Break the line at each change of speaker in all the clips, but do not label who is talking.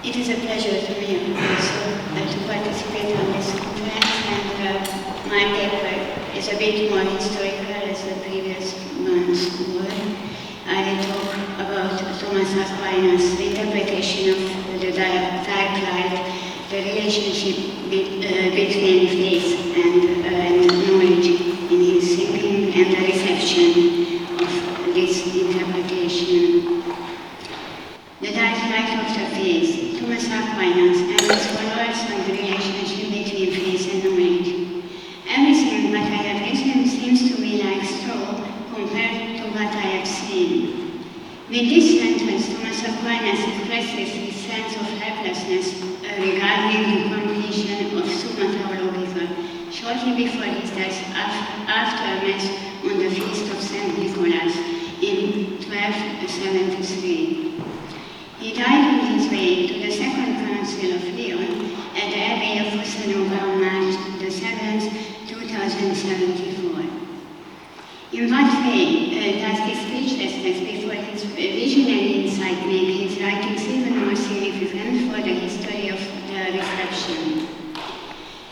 It is a pleasure to me also to participate on this conference, and my paper is a bit more historical as the previous ones were. I talk about Thomas Aquinas' interpretation of the dark light, the relationship between faith and knowledge in his thinking, and the reception of this interpretation. The dark light of the faith, Thomas Aquinas and his followers on the relationship between faith and knowledge. Everything what I have written seems to me like straw compared to what I have seen. With this sentence, Thomas Aquinas expresses his sense of helplessness regarding the completion of Summa Theologica shortly before his death after Mass on the feast of St. Nicholas in 1273. He died on his way to the Second Council of Lyon at the Abbey of Fossanova on March the 7th, 2074. In what way does this speechlessness before his visionary insight make his writings even more significant for the history of the reception?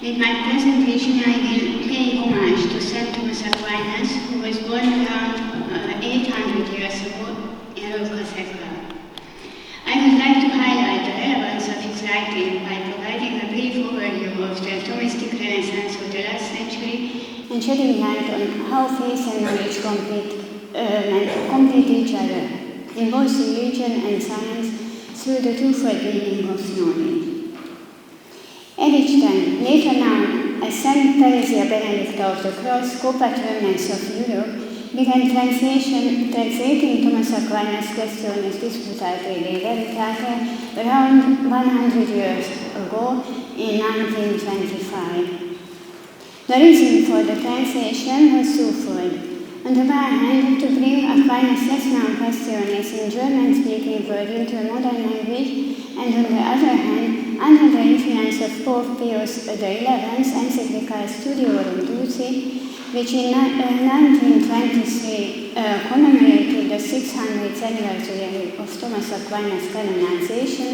With my presentation, I will pay homage to St. Thomas Aquinas, who was born around 800 years ago in Varga-Jani. I would like to highlight the relevance of his writing by providing a brief overview of the Thomistic Renaissance of the last century and shedding light on how faith and knowledge complete each other in both religion and science through the twofold meaning of knowledge. At each time, later known as Saint Theresia Benedicta of the Cross, co-patroness of Europe, began translating Thomas Aquinas' Questiones Disputatæ de Veritate around 100 years ago in 1925. The reason for the translation was twofold. On the one hand, to bring Aquinas' less-known Questiones in German-speaking world into a modern language, and on the other hand, under the influence of Pope Pius XI's encyclical Studiorum Dulci, which in 1923 commemorated the 600th anniversary of Thomas Aquinas' canonization,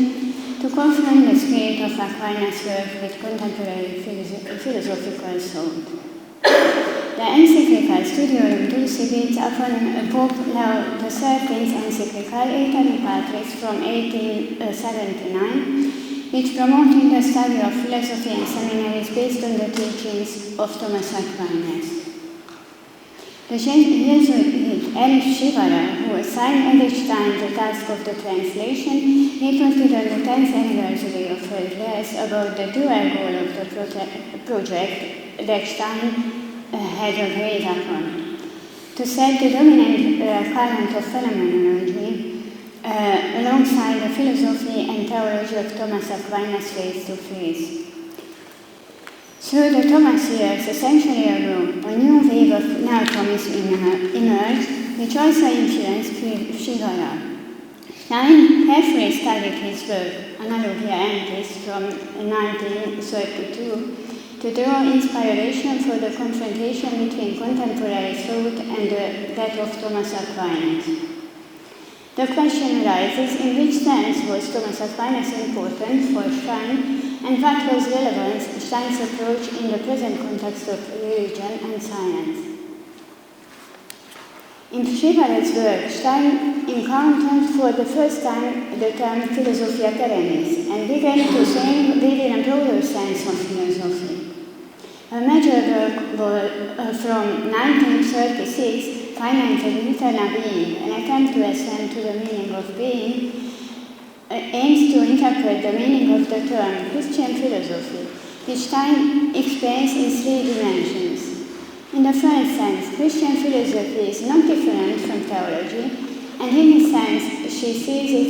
to confirm the spirit of Aquinas' work with contemporary philosophical thought. The encyclical Studiorum Dulci builds upon Pope Leo XIII's encyclical Aeteri Patris from 1879, which promoted the study of philosophy in seminaries based on the teachings of Thomas Aquinas. The Jesuit Erich Shivara, who assigned at each time the task of the translation, reported on the 10th anniversary of her death about the dual goal of the project that Stein had agreed upon: to set the dominant current of phenomenology alongside the philosophy and theology of Thomas Aquinas face to face. Through the Thomas years, a century ago, a new wave of neo-Thomism emerged, which also influenced Shivara. Stein carefully studied his work, Analogia Antis, from 1932, to draw inspiration for the confrontation between contemporary thought and that of Thomas Aquinas. The question arises, in which sense was Thomas Aquinas important for Stein, and what was relevant Stein's approach in the present context of religion and science? In Shivara's work, Stein encountered for the first time the term philosophia perennis and began to think within a broader sense of philosophy. A major work from 1936, Finite and Eternal Being, an attempt to ascend to the meaning of being, aims to interpret the meaning of the term Christian philosophy, which Stein explains in three dimensions. In the first sense, Christian philosophy is not different from theology, and in a sense, she sees it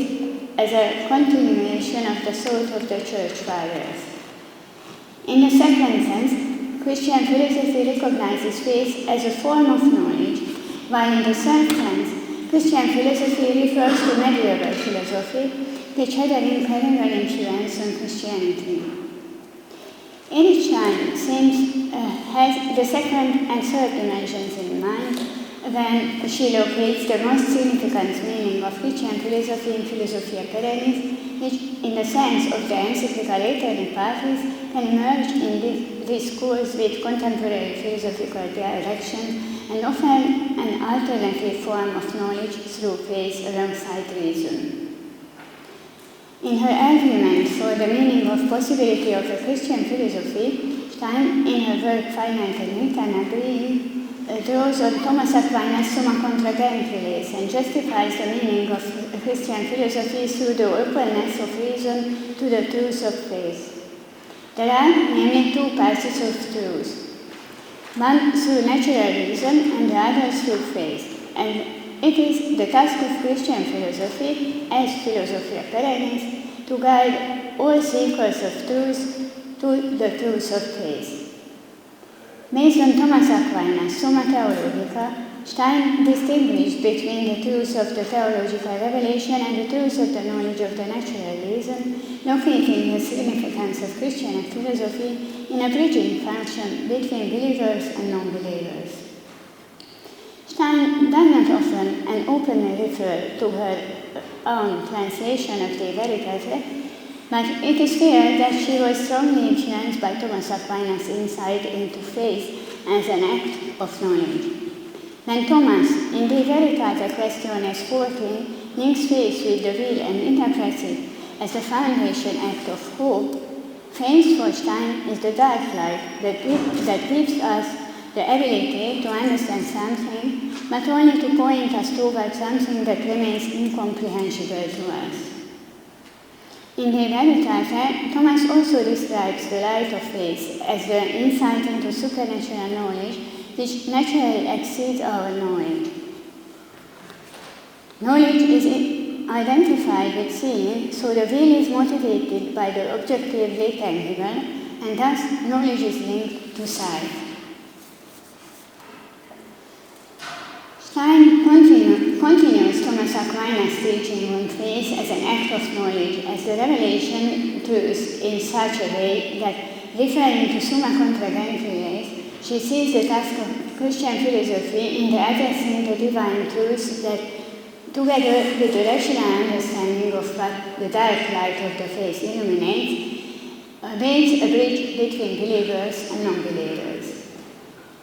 as a continuation of the thought of the Church Fathers. In the second sense, Christian philosophy recognizes faith as a form of knowledge, while in the third sense, Christian philosophy refers to medieval philosophy, which had an incredible influence on Christianity. Erich Stein has the second and third dimensions in mind when she locates the most significant meaning of Christian philosophy in Philosophia Perennis, which in the sense of the encyclical Lateran parties, can emerge in discourse with contemporary philosophical direction and offer an alternative form of knowledge through faith alongside reason. In her argument for the meaning of possibility of a Christian philosophy, Stein, in her work Finite and Eternal Being, draws on Thomas Aquinas' Summa contra Gentiles and justifies the meaning of Christian philosophy through the openness of reason to the truth of faith. There are namely two passages of truth, one through natural reason and the other through faith, and it is the task of Christian philosophy, as Philosophia Perennis, to guide all seekers of truth to the truth of faith. Based on Thomas Aquinas' Summa Theologica, Stein distinguished between the truth of the theological revelation and the truth of the knowledge of the natural reason, locating the significance of Christian philosophy in a bridging function between believers and non-believers. Stein does not often and openly refer to her own translation of De Veritate, but it is clear that she was strongly influenced by Thomas Aquinas' insight into faith as an act of knowledge. When Thomas, in De Veritate Questiones 14, links faith with the will and interprets it as the foundation act of hope, faith for Stein is the dark light that gives us the ability to understand something, but only to point us towards something that remains incomprehensible to us. In De Veritate, Thomas also describes the light of faith as the insight into supernatural knowledge which naturally exceeds our knowledge. Knowledge is identified with seeing, so the will is motivated by the objectively tangible, and thus knowledge is linked to sight. Stein continues Thomas Aquinas' teaching on faith as an act of knowledge, as the revelation truth in such a way that, referring to Summa contra Gentiles, she sees the task of Christian philosophy in the addressing the divine truths that, together with the rational understanding of what the dark light of the faith illuminates, builds a bridge between believers and non-believers.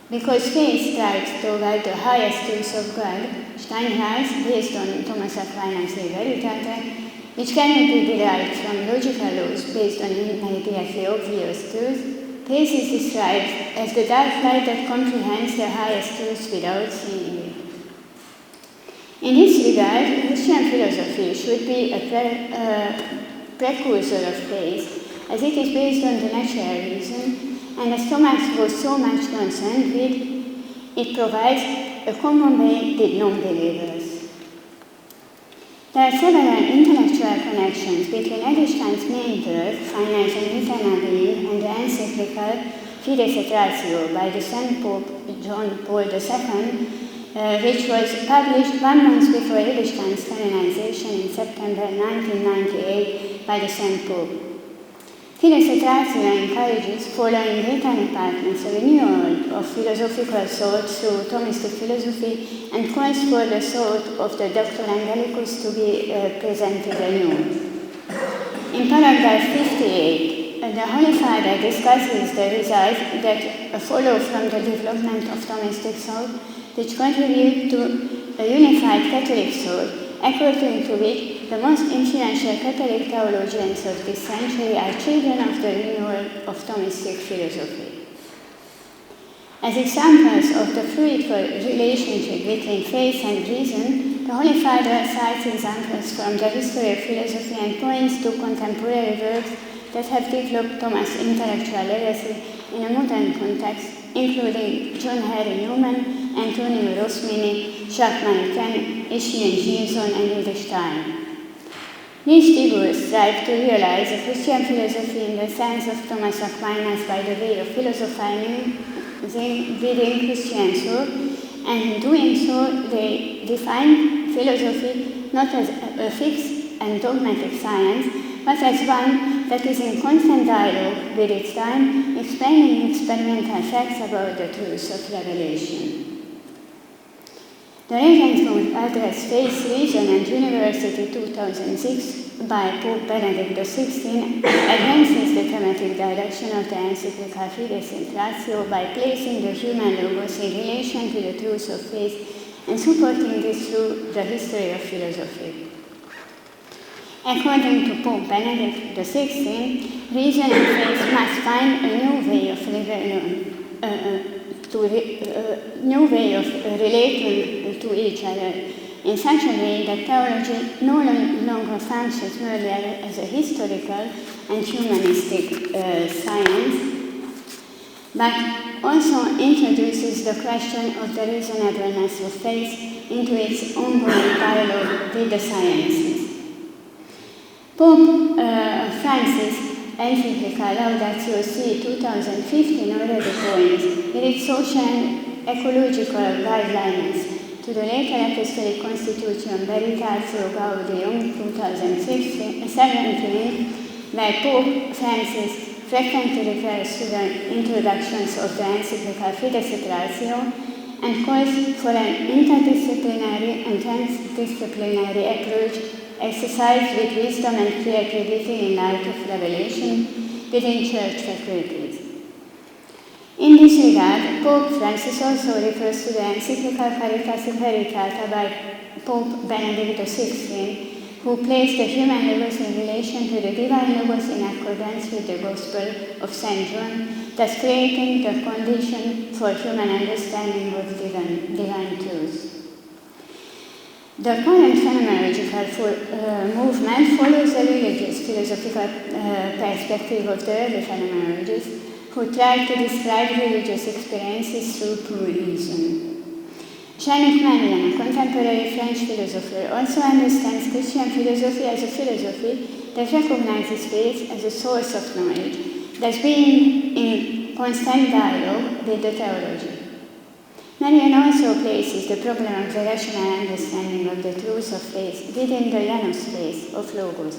Because faith strives toward the highest truth of God, Stein writes, based on Thomas Aquinas' De Veritate, which cannot be derived from logical laws based on immediately obvious truth, faith is described as the dark light that comprehends the highest truth without seeing it. In this regard, Christian philosophy should be a precursor of faith, as it is based on the natural reason, and as Thomas was so much concerned with, it provides a common way with non-believers. There are several intellectual connections between Stein's main work, Finite and Eternal Being, and the encyclical Fides et Ratio by the Saint Pope John Paul II, which was published 1 month before Stein's canonization in September 1998 by the Saint Pope. Fides et Ratio encourages, following Lateran partners, a renewal of philosophical thought through Thomistic philosophy and calls for the thought of the Doctor Angelicus to be presented anew. In paragraph 58, the Holy Father discusses the results that follow from the development of Thomistic thought, which contribute to a unified Catholic thought, according to which the most influential Catholic theologians of this century are children of the renewal of Thomistic philosophy. As examples of the fruitful relationship between faith and reason, the Holy Father cites examples from the history of philosophy and points to contemporary works that have developed Thomas' intellectual legacy in a modern context, including John Henry Newman, Antonio Rosmini, Jacques Maritain, Etienne Gilson, and Hilde Stein. These figures strive to realize a Christian philosophy in the sense of Thomas Aquinas by the way of philosophizing within Christian thought, and in doing so they define philosophy not as a fixed and dogmatic science, but as one that is in constant dialogue with its time, explaining experimental facts about the truth of revelation. The Regensburg Address Faith, Reason and University 2006 by Pope Benedict XVI advances the thematic direction of the encyclical Fides et Ratio by placing the human logos in relation to the truth of faith and supporting this through the history of philosophy. According to Pope Benedict XVI, reason and faith must find a new way of relating to each other in such a way that theology no longer functions merely as a historical and humanistic science, but also introduces the question of the reasonableness of faith into its ongoing dialogue with the sciences. Pope Francis' encyclical Laudatio Si 2015 already points in its social and ecological guidelines to the later Apostolic Constitution Veritatio Gaudium 2017, where Pope Francis frequently refers to the introductions of the encyclical Fides et Ratio and calls for an interdisciplinary and transdisciplinary approach exercised with wisdom and creativity in light of revelation within church faculties. In this regard, Pope Francis also refers to the encyclical Caritas in Veritata by Pope Benedict XVI, who placed the human logos in relation to the divine logos in accordance with the Gospel of St. John, thus creating the condition for human understanding of divine truth. The current phenomenological movement follows the religious philosophical perspective of the early phenomenologists, who tried to describe religious experiences through pure reason. Jean-Luc Marion, a contemporary French philosopher, also understands Christian philosophy as a philosophy that recognizes faith as a source of knowledge, thus being in constant dialogue with the theology. Marion also places the problem of the rational understanding of the truth of faith within the Janus space of Logos.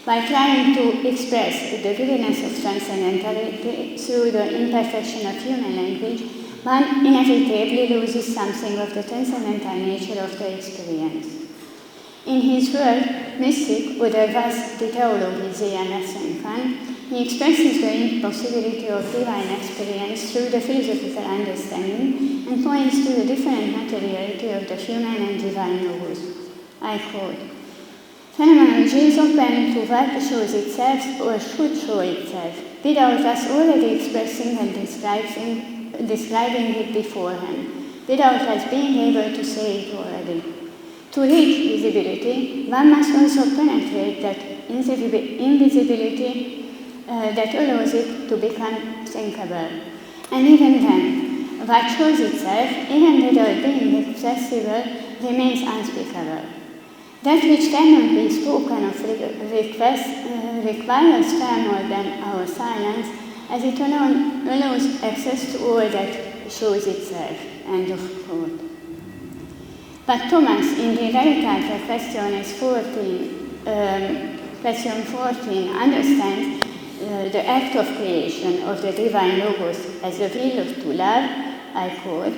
By trying to express the vividness of transcendentality through the imperfection of human language, one inevitably loses something of the transcendental nature of the experience. In his work, Mystik oder was die Theologie sehen lassen kann, he expresses the impossibility of divine experience through the philosophical understanding and points to the different materiality of the human and divine logos. I quote, "Phenomenology is open to what shows itself or should show itself, without us already expressing and describing it beforehand, without us being able to say it already. To reach visibility, one must also penetrate that invisibility that allows it to become thinkable. And even then, what shows itself, even without being accessible, remains unspeakable. That which cannot be spoken of requires far more than our silence, as it alone allows access to all that shows itself." End of quote. But Thomas, in the Veritata question 14, understands the act of creation of the divine logos as a will to love, I quote,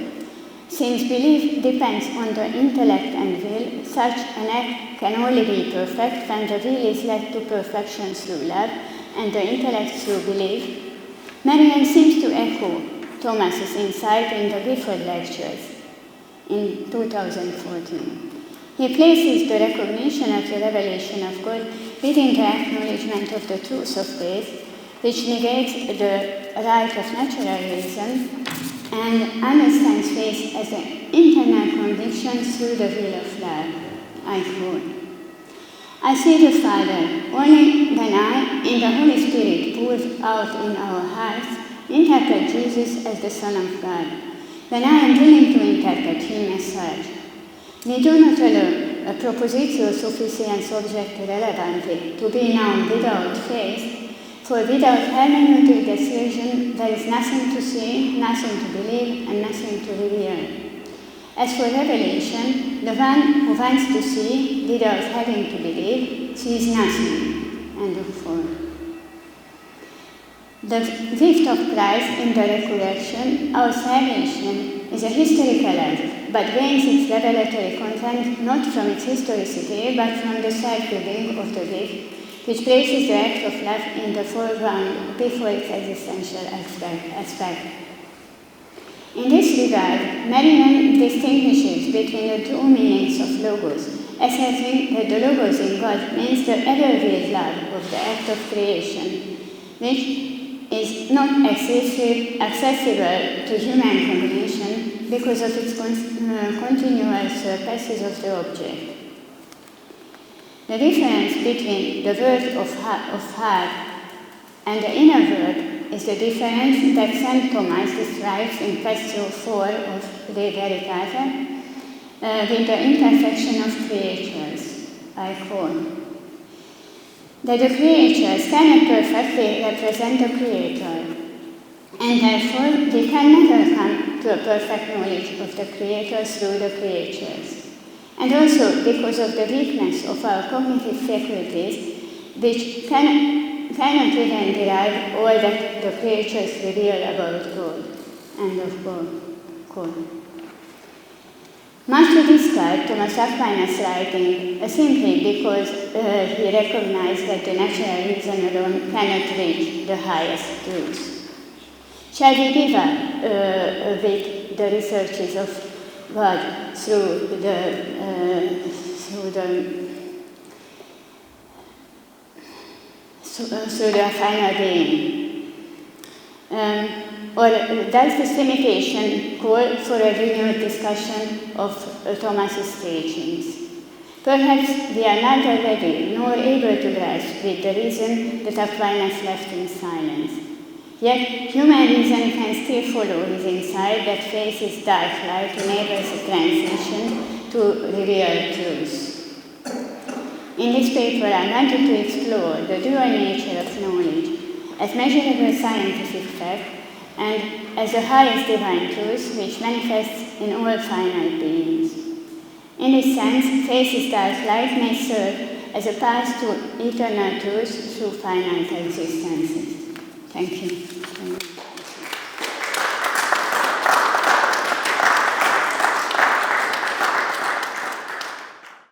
"Since belief depends on the intellect and will, such an act can only be perfect when the will is led to perfection through love and the intellect through belief." Marion seems to echo Thomas's insight in the Gifford Lectures in 2014. He places the recognition of the revelation of God within the acknowledgement of the truth of faith, which negates the right of natural reason and understands faith as an internal conviction through the will of love. I quote, "I see the Father only when I, in the Holy Spirit poured out in our hearts, interpret Jesus as the Son of God, when I am willing to interpret him as such. We do not allow a propositio sufficiens objecti relevanti to be known without faith, for without hermeneutic decision there is nothing to see, nothing to believe, and nothing to reveal. As for revelation, the one who wants to see without having to believe sees nothing." End of quote. The gift of Christ in the resurrection, our salvation, is a historical act
but gains its revelatory content not from its historicity, but from the self-giving of the gift, which places the act of love in the foreground before its existential aspect. In this regard, Marian distinguishes between the two meanings of logos, asserting that the logos in God means the ever-real love of the act of creation, which is not accessible to human cognition because of its continual surpasses of the object. The difference between the word of heart and the inner word is the difference that St. Thomas describes in Question 4 of De Veritate with the imperfection of creatures. I quote, that the creatures cannot perfectly represent the Creator, and therefore we can never come to a perfect knowledge of the Creator through the creatures. And also because of the weakness of our cognitive faculties, which cannot even derive all that the creatures reveal about God. End of quote. Much to discard Thomas Aquinas' writing simply because he recognized that the natural reason alone cannot reach the highest truths. Shall we give up with the researches of God through the final being? Or does this limitation call for a renewed discussion of Thomas's teachings? Perhaps we are neither ready nor able to grasp with the reason that Aquinas left in silence. Yet human reason can still follow his insight that faces dark light enables a transition to reveal truth. In this paper, I wanted to explore the dual nature of knowledge as measurable scientific fact and as the highest divine truth which manifests in all finite beings. In this sense, faces dark light may serve as a path to eternal truth through finite existences. Thank you.